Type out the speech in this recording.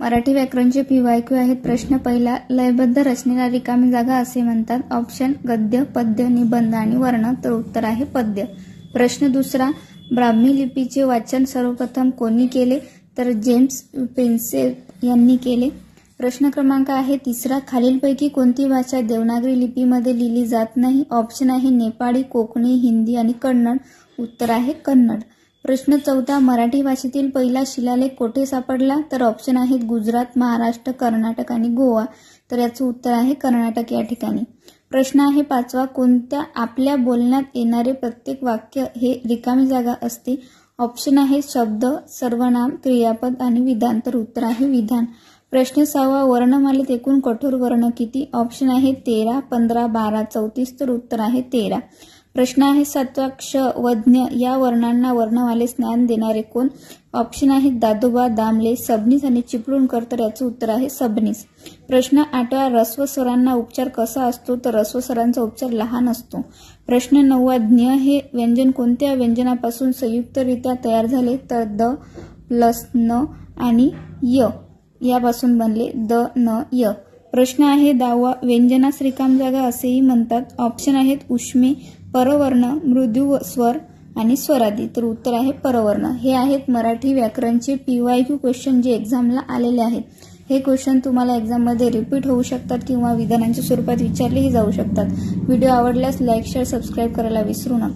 Marathi व्याकरणचे PYQ आहेत. प्रश्न पहिला, लयबद्ध रचनेला रिकामी जागा असे म्हणतात. ऑप्शन गद्य, पद्य, निबंध आणि वर्ण. तर उत्तर आहे पद्य. प्रश्न दुसरा, ब्राह्मी लिपीचे वाचन सर्वप्रथम कोणी केले? तर जेम्स प्रिन्सेप यांनी केले. प्रश्न क्रमांक आहे तिसरा, खालीलपैकी कोणती भाषा देवनागरी लिपीमध्ये लिहिली जात नाही? ऑप्शन आहे नेपाळी, कोकणी, हिंदी आणि कन्नड. उत्तर आहे कन्नड. प्रश्न चौथा, मराठी भाषेतील पहिला शिलालेख कोठे सापडला? तर ऑप्शन आहेत गुजरात, महाराष्ट्र, कर्नाटक आणि गोवा. तर याचं उत्तर आहे कर्नाटक या ठिकाणी. प्रश्न आहे पाचवा, कोणत्या आपल्या बोलण्यात येणारे प्रत्येक वाक्य हे रिकामी जागा असते? ऑप्शन आहे शब्द, सर्वनाम, क्रियापद आणि विधान. तर उत्तर आहे विधान. प्रश्न सहावा, वर्णमालेत एकूण कठोर वर्ण किती? ऑप्शन आहे 13, 15, 12, 34. तर उत्तर आहे 13. प्रश्न आहे सातवा, क्ष व ज्ञ या वर्णांना वर्णमालेत ज्ञान देणारे कोण? ऑप्शन आहेत दादोबा, दामले, सबनीस आणि चिपळूणकर. तर याचं उत्तर आहे सबनीस. प्रश्न आठवा, ऱ्हस्व स्वरांना उच्चार कसा असतो? तर ऱ्हस्व स्वरांचा उच्चार लहान असतो. प्रश्न नववा, ज्ञ हे व्यंजन कोणत्या व्यंजनापासून संयुक्तरित्या तयार झाले? तर द प्लस न आणि य यापासून बनले. द, न, य. प्रश्न आहे 10वा, व्यंजनास रिकाम जागा असेही म्हणतात. ऑप्शन आहेत उष्मे, परवर्ण, मृदू स्वर आणि स्वरादी. तर उत्तर आहे परवर्ण. हे आहेत मराठी व्याकरणचे PYQ क्वेश्चन जे एक्झामला आलेले आहेत. हे क्वेश्चन तुम्हाला एक्झाममध्ये रिपीट होऊ शकतात किंवा विधानांच्या स्वरूपात विचारलेही जाऊ शकतात. व्हिडिओ आवडल्यास लाईक, शेअर, सबस्क्राईब करायला विसरू नका.